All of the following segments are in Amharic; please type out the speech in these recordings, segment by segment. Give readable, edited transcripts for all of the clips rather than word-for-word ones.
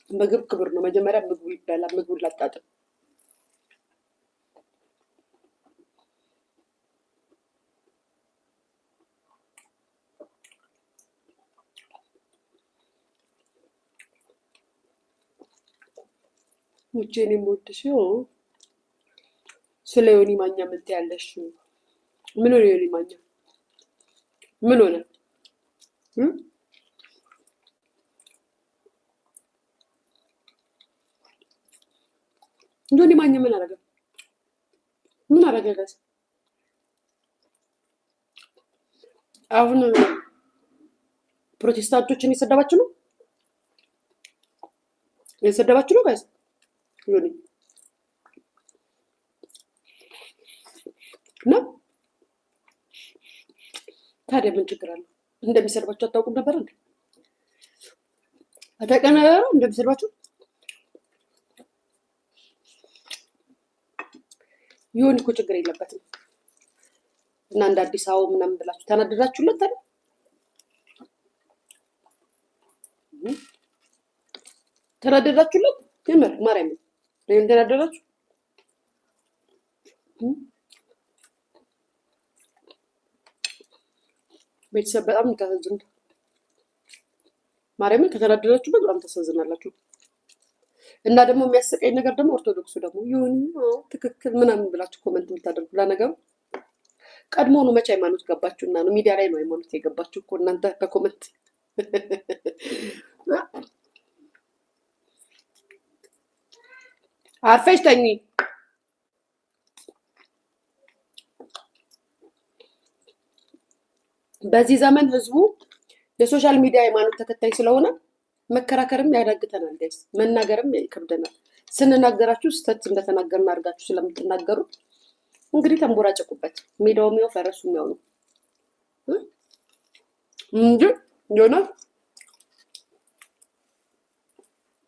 ምግብ ክብር ነው። መጀመሪያ ምግቡ ይበላል። ምግቡን ላጣጥም። ውጪን የምወድሽ ስለ ዮኒ ማኛ ምን ትያለሽ? ምን ሆነ ዮኒ ማኛ? ምን ሆነ? ዮኒ ማኛ ምን አደረገ? ምን አደረገ? ጋዝ አሁን ፕሮቴስታንቶችን እየሰደባችሁ ነው? እየሰደባችሁ ነው ጋዝ? ዮኒ ነው። ታዲያ ምን ችግር አለው? እንደሚሰድባችሁ አታውቁም ነበር እንዴ? አታውቅም እንደሚሰድባችሁ? ዮኒ እኮ ችግር የለበትም። እና እንደ አዲስ አበባ ምናምን ብላችሁ ተናደዳችሁለት አይደል? ተናደዳችሁለት? የምር ማርያም ለምን ተናደዳችሁ? ቤተሰብ በጣም ታሳዝኑት። ማርያምን ከተናደዳችሁበት በጣም ታሳዝናላችሁ። እና ደግሞ የሚያስቀኝ ነገር ደግሞ ኦርቶዶክሱ ደግሞ ይሁን ትክክል ምናምን ብላችሁ ኮመንት የምታደርጉ ለነገሩ ቀድሞውኑ መቼ ሃይማኖት ገባችሁና ነው? ሚዲያ ላይ ነው ሃይማኖት የገባችሁ እኮ እናንተ በኮመንት አርፈሽ ተኝ። በዚህ ዘመን ህዝቡ የሶሻል ሚዲያ ሃይማኖት ተከታይ ስለሆነ መከራከርም ያዳግተናል ጋይስ፣ መናገርም ይከብደናል። ስንናገራችሁ ስተት እንደተናገርን አድርጋችሁ ስለምትናገሩ እንግዲህ ተንቦራጨቁበት። ሜዳው ሚው ፈረሱ ሚው ነው እንጂ ዮናስ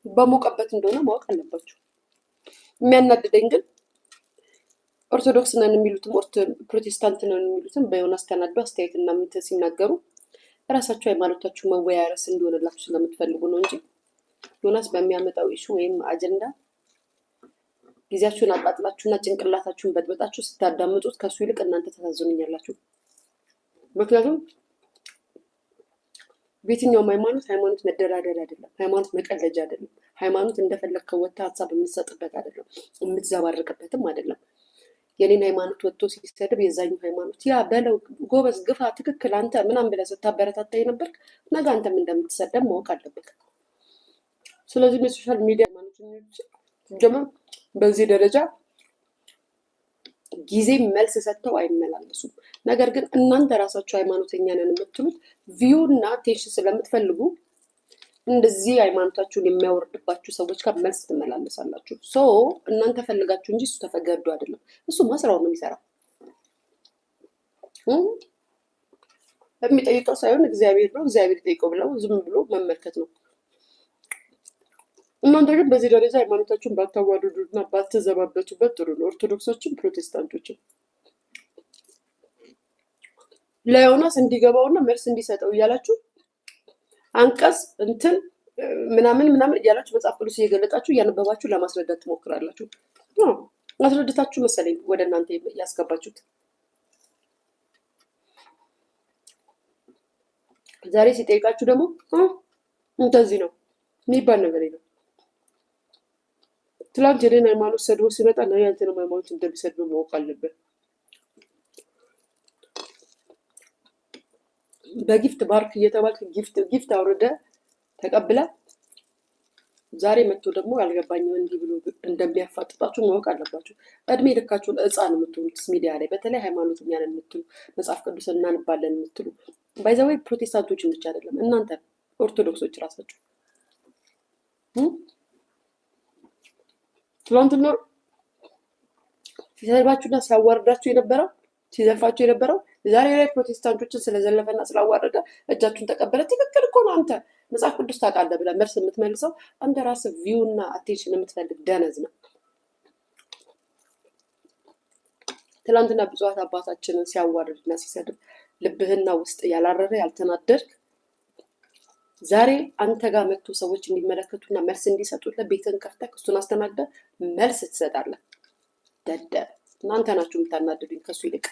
በሞቀበት እንደሆነ ማወቅ አለባችሁ። የሚያናድደኝ ግን ኦርቶዶክስ ነን የሚሉትም ፕሮቴስታንት ነን የሚሉትም በዮናስ ተናዶ አስተያየትና ምንትን ሲናገሩ ራሳችሁ ሃይማኖታችሁ መወያያ ርዕስ እንዲሆንላችሁ ስለምትፈልጉ ነው እንጂ ዮናስ በሚያመጣው ኢሹ ወይም አጀንዳ ጊዜያችሁን አቃጥላችሁና ጭንቅላታችሁን በጥበጣችሁ ስታዳምጡት ከሱ ይልቅ እናንተ ተሳዝኑኛላችሁ። ምክንያቱም በየትኛውም ሃይማኖት መደራደር አይደለም፣ ሃይማኖት መቀለጃ አይደለም፣ ሃይማኖት እንደፈለግከው ወጥተህ ሀሳብ የምትሰጥበት አይደለም፣ የምትዘባርቅበትም አይደለም። የኔን ሃይማኖት ወጥቶ ሲሰድብ የዛኛው ሃይማኖት ያ በለው ጎበዝ ግፋ ትክክል አንተ ምናምን ብለህ ስታበረታታ የነበርክ ነገ አንተም እንደምትሰደብ ማወቅ አለብህ። ስለዚህ የሶሻል ሚዲያ ሃይማኖት ደግሞ በዚህ ደረጃ ጊዜ መልስ ሰጥተው አይመላለሱም። ነገር ግን እናንተ ራሳችሁ ሃይማኖተኛ ነን የምትሉት ቪው እና ቴንሽን ስለምትፈልጉ እንደዚህ ሃይማኖታችሁን የሚያወርድባችሁ ሰዎች ጋር መልስ ትመላለሳላችሁ። ሶ እናንተ ፈልጋችሁ እንጂ እሱ ተፈገዱ አይደለም። እሱ ማስራው ነው የሚሰራው። የሚጠይቀው ሳይሆን እግዚአብሔር ነው፣ እግዚአብሔር ይጠይቀው ብለው ዝም ብሎ መመልከት ነው። እናንተ ግን በዚህ ደረጃ ሃይማኖታችሁን ባታዋርዱና ባትዘባበቱበት ጥሩ ነው። ኦርቶዶክሶችም ፕሮቴስታንቶችም ለዮናስ እንዲገባውና መልስ እንዲሰጠው እያላችሁ አንቀጽ እንትን ምናምን እያላችሁ መጽሐፍ ቅዱስ እየገለጣችሁ እያነበባችሁ ለማስረዳት ትሞክራላችሁ። ማስረዳታችሁ መሰለኝ ወደ እናንተ ያስገባችሁት። ዛሬ ሲጠይቃችሁ ደግሞ እንደዚህ ነው የሚባል ነገር የለም። ትላንት የኔን ሃይማኖት ሰድቦ ሲመጣ ነው ያንተን ሃይማኖት እንደሚሰድብ ማወቅ አለበት። በጊፍት ባርክ እየተባልክ ጊፍት አውርደ ተቀብለ ዛሬ መጥቶ ደግሞ ያልገባኝም እንዲህ ብሎ እንደሚያፋጥጣችሁ ማወቅ አለባችሁ። እድሜ ልካችሁን ሕፃን የምትሆኑት ሚዲያ ላይ በተለይ ሃይማኖት እኛን የምትሉ መጽሐፍ ቅዱስ እናንባለን የምትሉ ባይዘዌ ፕሮቴስታንቶችን ብቻ አይደለም እናንተ ኦርቶዶክሶች ራሳችሁ ትላንትና ሲሰድባችሁና ሲያዋርዳችሁ የነበረው ሲዘልፋችሁ የነበረው ዛሬ ላይ ፕሮቴስታንቶችን ስለዘለፈና ስላዋረደ እጃችሁን ተቀበለ። ትክክል እኮ ነው አንተ መጽሐፍ ቅዱስ ታውቃለህ ብለህ መልስ የምትመልሰው አንተ ራስህ ቪው እና አቴንሽን የምትፈልግ ደነዝ ነው። ትላንትና ብፁዓት አባታችንን ሲያዋርድና ሲሰድብ ልብህና ውስጥ ያላረረ ያልተናደድክ ዛሬ አንተ ጋር መጥቶ ሰዎች እንዲመለከቱና መልስ እንዲሰጡት ቤትን ከፍተህ እሱን አስተናግደህ መልስ ትሰጣለህ። ደደብ እናንተ ናችሁ የምታናድዱኝ ከሱ ይልቅ።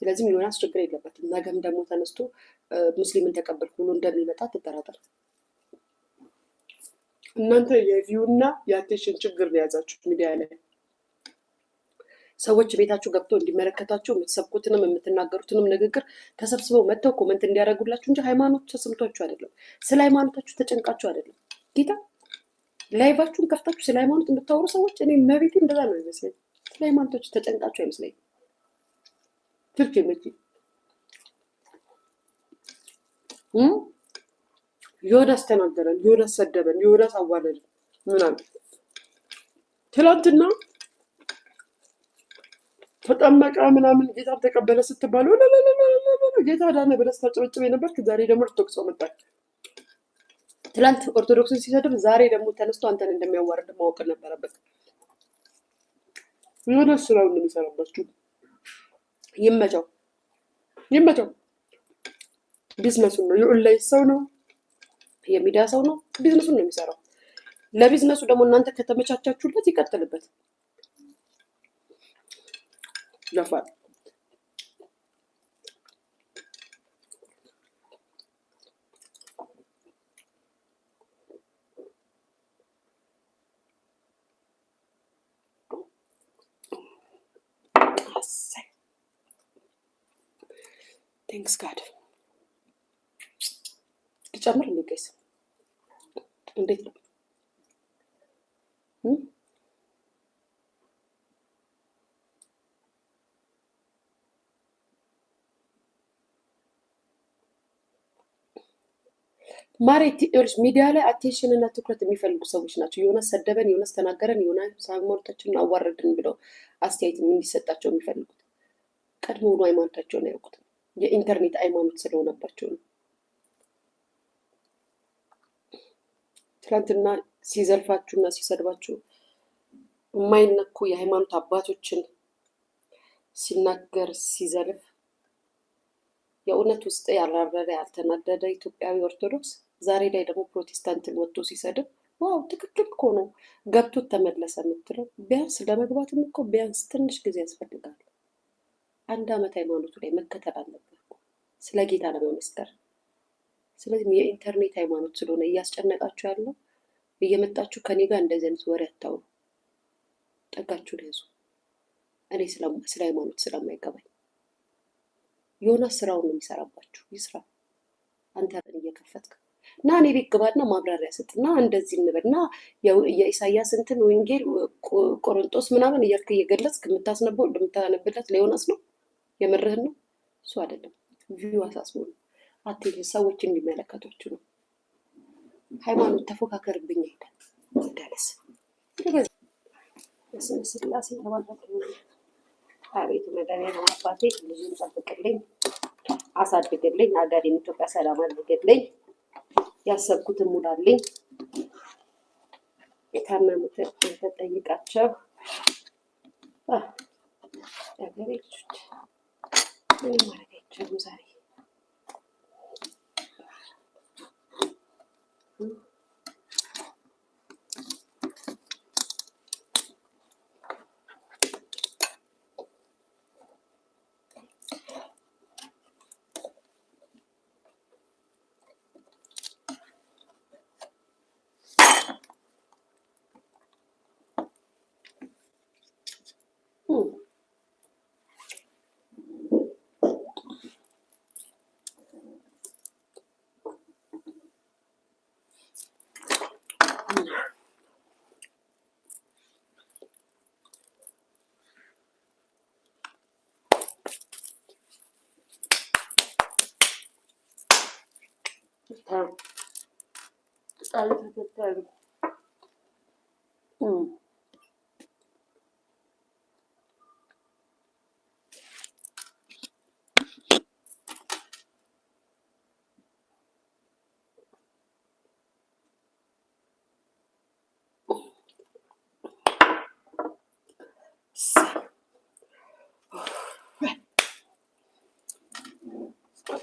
ስለዚህ ዮናስ ችግር የለበትም። ነገም ደግሞ ተነስቶ ሙስሊምን ተቀበልኩ ብሎ እንደሚመጣ ትጠራጠር። እናንተ የቪው እና የአቴንሽን ችግር ነው የያዛችሁ ሚዲያ ላይ። ሰዎች ቤታችሁ ገብተው እንዲመለከታችሁ የምትሰብኩትንም የምትናገሩትንም ንግግር ተሰብስበው መጥተው ኮመንት እንዲያደርጉላችሁ እንጂ ሃይማኖት ተሰምቷችሁ አይደለም። ስለ ሃይማኖታችሁ ተጨንቃችሁ አይደለም። ጌታ ላይቫችሁን ከፍታችሁ ስለ ሃይማኖት የምታወሩ ሰዎች እኔ መቤቴ እንደዛ ነው ይመስለኝ። ስለ ሃይማኖታችሁ ተጨንቃችሁ አይመስለኝም። ትርክ ምት ዮናስ ተናገረን፣ ዮናስ ሰደበን፣ ዮናስ አዋረደን ምናምን። ትላንትና ተጠመቀ ምናምን ጌታ ተቀበለ ስትባሉ ጌታ ዳነ ብለህ ስታጨበጭብ የነበርክ ዛሬ ደግሞ ኦርቶዶክስ መጣች። ትላንት ኦርቶዶክስን ሲሰድብ ዛሬ ደግሞ ተነስቶ አንተን እንደሚያዋርድ ማወቅ ነበረበት። ዮናስ ስራውን የሚሰራባችሁ ይመቸው ይመቸው። ቢዝነሱን ነው፣ የኦንላይን ሰው ነው፣ የሚዲያ ሰው ነው። ቢዝነሱን ነው የሚሰራው። ለቢዝነሱ ደግሞ እናንተ ከተመቻቻችሁለት ይቀጥልበት። ለፋል ቴንክስ ጋድ ጨምር እንዴ ጋይስ እንዴት ነው? ማሬት ይኸውልሽ ሚዲያ ላይ አቴንሽን እና ትኩረት የሚፈልጉ ሰዎች ናቸው። ዮናስ ሰደበን፣ ዮናስ ተናገረን፣ ዮናስ ሃይማኖታችንን አዋረድን ብለው አስተያየት እንዲሰጣቸው የሚፈልጉት ቀድሞውኑ ሃይማኖታቸውን አያውቁትም። የኢንተርኔት ሃይማኖት ስለሆነባቸው ነው። ትናንትና ሲዘልፋችሁና ሲሰድባችሁ የማይነኩ የሃይማኖት አባቶችን ሲናገር ሲዘልፍ የእውነት ውስጥ ያላረረ ያልተናደደ ኢትዮጵያዊ ኦርቶዶክስ ዛሬ ላይ ደግሞ ፕሮቴስታንትን ወጥቶ ሲሰድብ ዋው ትክክል እኮ ነው ገብቶት ተመለሰ የምትለው ቢያንስ ለመግባትም እኮ ቢያንስ ትንሽ ጊዜ ያስፈልጋል። 1 ዓመት ሃይማኖቱ ላይ መከተል አለበት ስለ ጌታ ለመመስከር። ስለዚህ የኢንተርኔት ሃይማኖት ስለሆነ እያስጨነቃችሁ ያለው እየመጣችሁ ከኔ ጋር እንደዚህ አይነት ወሬ አታውሩ። ጠጋችሁ ያዙ። እኔ ስለ ሃይማኖት ስለማይገባኝ ዮናስ ስራውን ነው የሚሰራባችሁ። ይስራ። አንተ እየከፈትክ እና እኔ ቤት ግባና ማብራሪያ ስጥና እንደዚህ እንበልና የኢሳያስ እንትን ወንጌል ቆሮንቶስ ምናምን እያልክ እየገለጽክ የምታነብለት ለዮናስ ነው። የምርህን ነው እሱ አይደለም። ቪው አሳስቦ ነው አትይኝ ሰዎች እንዲመለከቷችሁ ነው። ሃይማኖት ተፎካከርብኝ አይደል ደረስ በስመ ስላሴ ተባረከ። አቤት መድኃኒዓለም አባቴ ልጅን ጠብቅልኝ፣ አሳድግልኝ፣ ሀገሬን ኢትዮጵያ ሰላም አድርግልኝ፣ ያሰብኩትን ሙላልኝ፣ የታመሙትን ተጠይቃቸው። ሀገሬ ልጆች ምን ማድረግ አይቻልም ዛሬ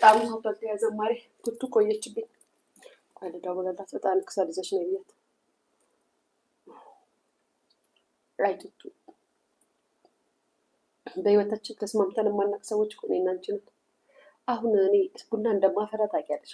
ጣም ሰው ተያዘ ማሪ ኩቱ ቆየችብኝ። አለ ደውለላት በጣም ክሰርዘሽ ነው ብያት። አይቱቱ በህይወታችን ተስማምተን የማናውቅ ሰዎች እኮ እኔና አንቺ ነን። አሁን እኔ ቡና እንደማፈራ ታውቂያለሽ።